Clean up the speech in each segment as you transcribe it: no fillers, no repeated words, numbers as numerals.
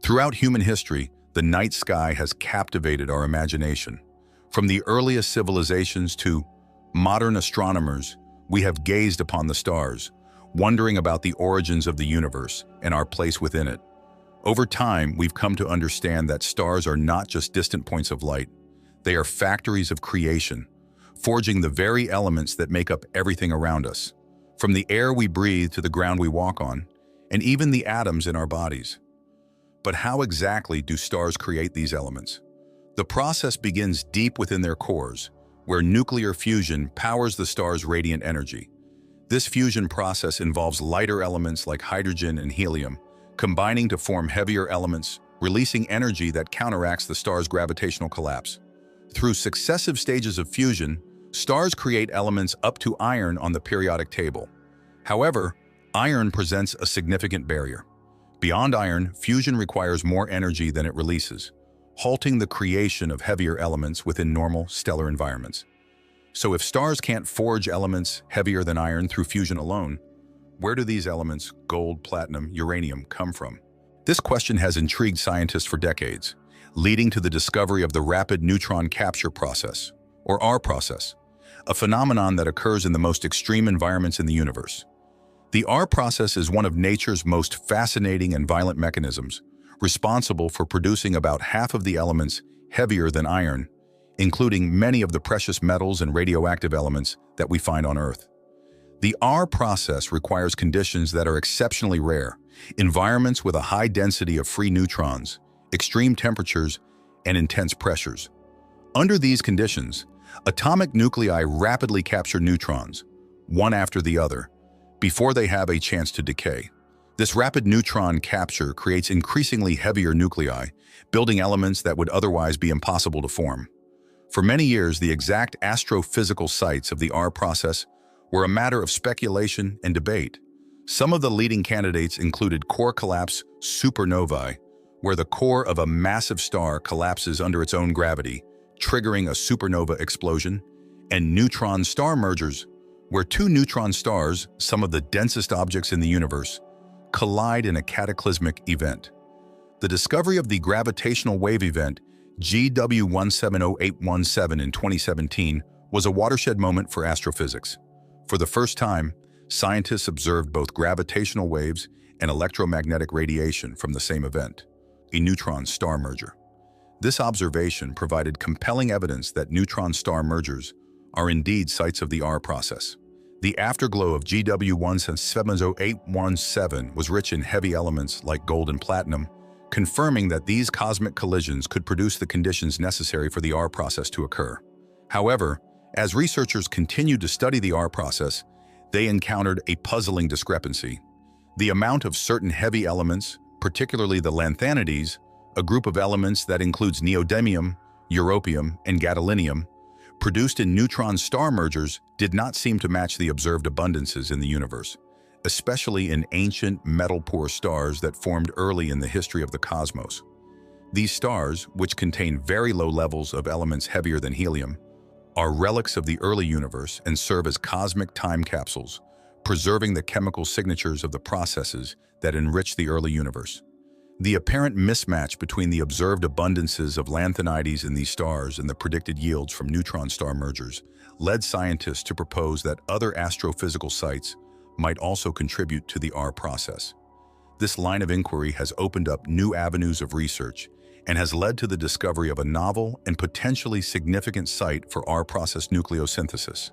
Throughout human history, the night sky has captivated our imagination. From the earliest civilizations to modern astronomers, we have gazed upon the stars, wondering about the origins of the universe and our place within it. Over time, we've come to understand that stars are not just distant points of light. They are factories of creation, forging the very elements that make up everything around us, from the air we breathe to the ground we walk on, and even the atoms in our bodies. But how exactly do stars create these elements? The process begins deep within their cores, where nuclear fusion powers the star's radiant energy. This fusion process involves lighter elements like hydrogen and helium, combining to form heavier elements, releasing energy that counteracts the star's gravitational collapse. Through successive stages of fusion, stars create elements up to iron on the periodic table. However, iron presents a significant barrier. Beyond iron, fusion requires more energy than it releases, halting the creation of heavier elements within normal stellar environments. So if stars can't forge elements heavier than iron through fusion alone, where do these elements, gold, platinum, uranium, come from? This question has intrigued scientists for decades, leading to the discovery of the rapid neutron capture process, or R process, a phenomenon that occurs in the most extreme environments in the universe. The R process is one of nature's most fascinating and violent mechanisms, responsible for producing about half of the elements heavier than iron, including many of the precious metals and radioactive elements that we find on Earth. The R process requires conditions that are exceptionally rare, environments with a high density of free neutrons, extreme temperatures, and intense pressures. Under these conditions, atomic nuclei rapidly capture neutrons, one after the other, before they have a chance to decay. This rapid neutron capture creates increasingly heavier nuclei, building elements that would otherwise be impossible to form. For many years, the exact astrophysical sites of the R process were a matter of speculation and debate. Some of the leading candidates included core collapse supernovae, where the core of a massive star collapses under its own gravity, triggering a supernova explosion, and neutron star mergers, where two neutron stars, some of the densest objects in the universe, collide in a cataclysmic event. The discovery of the gravitational wave event GW170817 in 2017 was a watershed moment for astrophysics. For the first time, scientists observed both gravitational waves and electromagnetic radiation from the same event, a neutron star merger. This observation provided compelling evidence that neutron star mergers are indeed sites of the R process. The afterglow of GW170817 was rich in heavy elements like gold and platinum, confirming that these cosmic collisions could produce the conditions necessary for the R process to occur. However, as researchers continued to study the R process, they encountered a puzzling discrepancy. The amount of certain heavy elements, particularly the lanthanides, a group of elements that includes neodymium, europium, and gadolinium, produced in neutron star mergers, did not seem to match the observed abundances in the universe, especially in ancient metal-poor stars that formed early in the history of the cosmos. These stars, which contain very low levels of elements heavier than helium, are relics of the early universe and serve as cosmic time capsules, preserving the chemical signatures of the processes that enrich the early universe. The apparent mismatch between the observed abundances of lanthanides in these stars and the predicted yields from neutron star mergers led scientists to propose that other astrophysical sites might also contribute to the R process. This line of inquiry has opened up new avenues of research and has led to the discovery of a novel and potentially significant site for R process nucleosynthesis.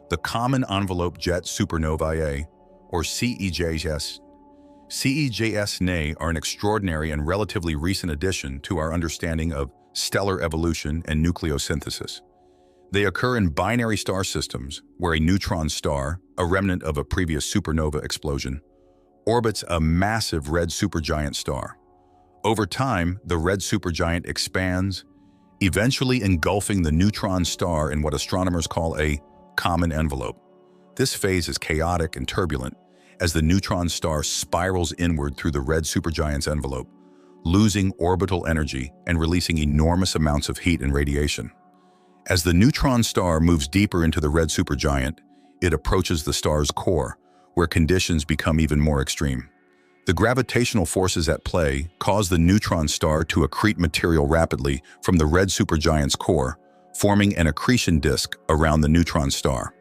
The Common Envelope Jet Süpernovae, or CEJSNe, are an extraordinary and relatively recent addition to our understanding of stellar evolution and nucleosynthesis. They occur in binary star systems where a neutron star, a remnant of a previous supernova explosion, orbits a massive red supergiant star. Over time, the red supergiant expands, eventually engulfing the neutron star in what astronomers call a common envelope. This phase is chaotic and turbulent as the neutron star spirals inward through the red supergiant's envelope, losing orbital energy and releasing enormous amounts of heat and radiation. As the neutron star moves deeper into the red supergiant, it approaches the star's core, where conditions become even more extreme. The gravitational forces at play cause the neutron star to accrete material rapidly from the red supergiant's core, forming an accretion disk around the neutron star.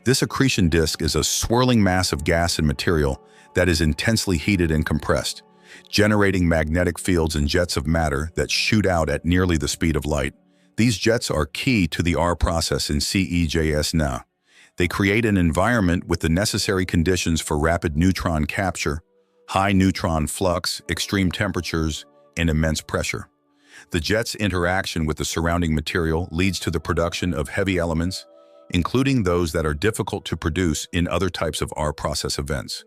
This accretion disk is a swirling mass of gas and material that is intensely heated and compressed, generating magnetic fields and jets of matter that shoot out at nearly the speed of light. These jets are key to the R process in CEJSNe. They create an environment with the necessary conditions for rapid neutron capture, high neutron flux, extreme temperatures, and immense pressure. The jet's interaction with the surrounding material leads to the production of heavy elements, including those that are difficult to produce in other types of R process events.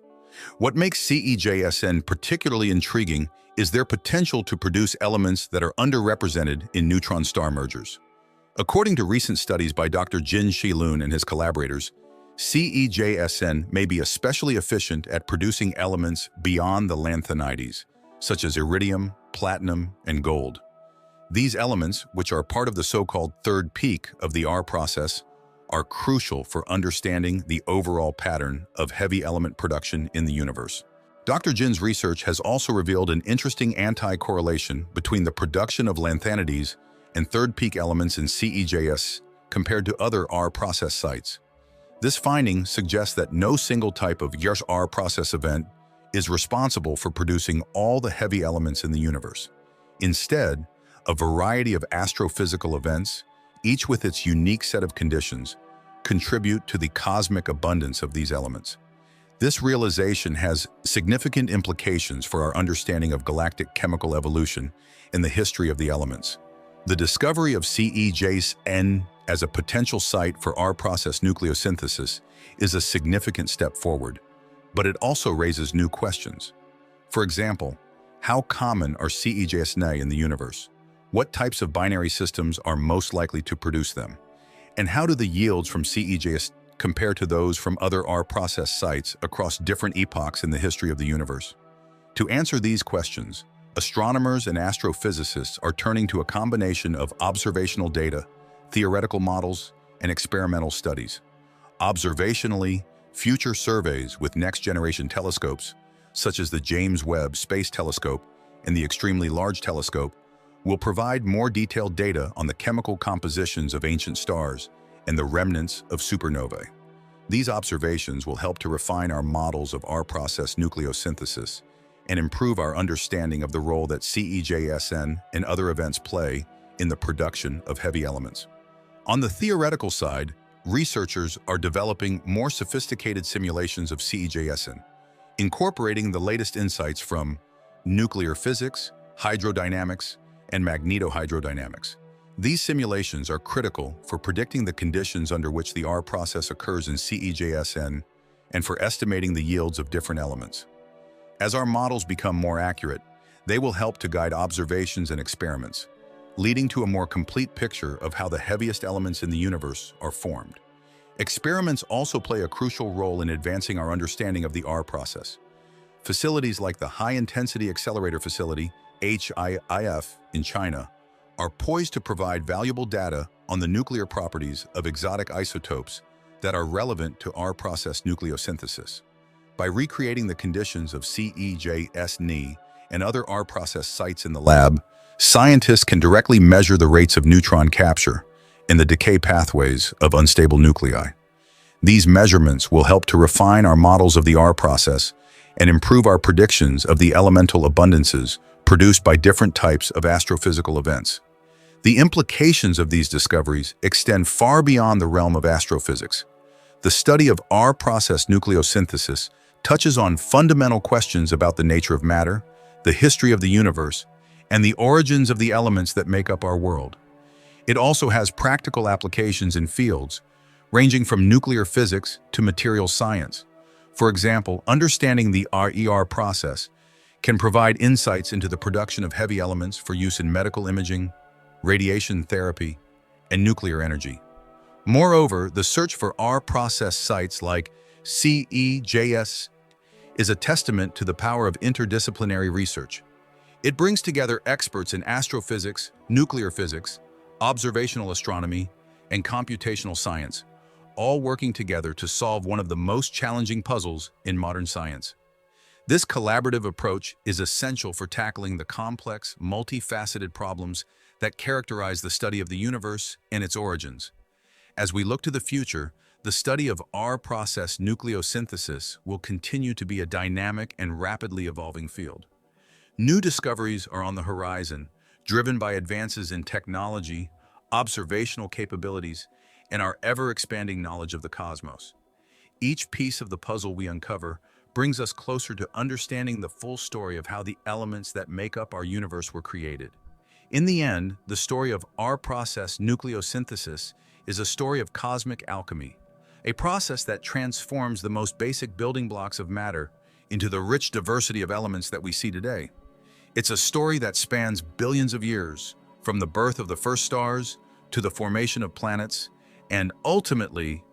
What makes CEJSN particularly intriguing is their potential to produce elements that are underrepresented in neutron star mergers. According to recent studies by Dr. Jin Shi-lun and his collaborators, CEJSN may be especially efficient at producing elements beyond the lanthanides, such as iridium, platinum, and gold. These elements, which are part of the so-called third peak of the R process, are crucial for understanding the overall pattern of heavy element production in the universe. Dr. Jin's research has also revealed an interesting anti-correlation between the production of lanthanides and third peak elements in CEJS compared to other R process sites. This finding suggests that no single type of R process event is responsible for producing all the heavy elements in the universe. Instead, a variety of astrophysical events, each with its unique set of conditions, contribute to the cosmic abundance of these elements. This realization has significant implications for our understanding of galactic chemical evolution and the history of the elements. The discovery of CEJSN as a potential site for R-process nucleosynthesis is a significant step forward, but it also raises new questions. For example, how common are CEJSNe in the universe? What types of binary systems are most likely to produce them? And how do the yields from CEJS compare to those from other R-process sites across different epochs in the history of the universe? To answer these questions, astronomers and astrophysicists are turning to a combination of observational data, theoretical models, and experimental studies. Observationally, future surveys with next-generation telescopes, such as the James Webb Space Telescope and the Extremely Large Telescope, will provide more detailed data on the chemical compositions of ancient stars and the remnants of supernovae. These observations will help to refine our models of R-process nucleosynthesis and improve our understanding of the role that CEJSN and other events play in the production of heavy elements. On the theoretical side, researchers are developing more sophisticated simulations of CEJSN, incorporating the latest insights from nuclear physics, hydrodynamics, and magnetohydrodynamics. These simulations are critical for predicting the conditions under which the R process occurs in CEJSN and for estimating the yields of different elements. As our models become more accurate, they will help to guide observations and experiments, leading to a more complete picture of how the heaviest elements in the universe are formed. Experiments also play a crucial role in advancing our understanding of the R process. Facilities like the High-Intensity Accelerator Facility, HIIF, in China, are poised to provide valuable data on the nuclear properties of exotic isotopes that are relevant to R process nucleosynthesis. By recreating the conditions of CEJSNe and other R process sites in the lab, scientists can directly measure the rates of neutron capture and the decay pathways of unstable nuclei. These measurements will help to refine our models of the R process and improve our predictions of the elemental abundances produced by different types of astrophysical events. The implications of these discoveries extend far beyond the realm of astrophysics. The study of R process nucleosynthesis touches on fundamental questions about the nature of matter, the history of the universe, and the origins of the elements that make up our world. It also has practical applications in fields ranging from nuclear physics to materials science. For example, understanding the RER process can provide insights into the production of heavy elements for use in medical imaging, radiation therapy, and nuclear energy. Moreover, the search for R process sites like CEJS is a testament to the power of interdisciplinary research. It brings together experts in astrophysics, nuclear physics, observational astronomy, and computational science, all working together to solve one of the most challenging puzzles in modern science. This collaborative approach is essential for tackling the complex, multifaceted problems that characterize the study of the universe and its origins. As we look to the future, the study of R-process nucleosynthesis will continue to be a dynamic and rapidly evolving field. New discoveries are on the horizon, driven by advances in technology, observational capabilities, and our ever-expanding knowledge of the cosmos. Each piece of the puzzle we uncover brings us closer to understanding the full story of how the elements that make up our universe were created. In the end, the story of R-process nucleosynthesis is a story of cosmic alchemy, a process that transforms the most basic building blocks of matter into the rich diversity of elements that we see today. It's a story that spans billions of years, from the birth of the first stars to the formation of planets, and ultimately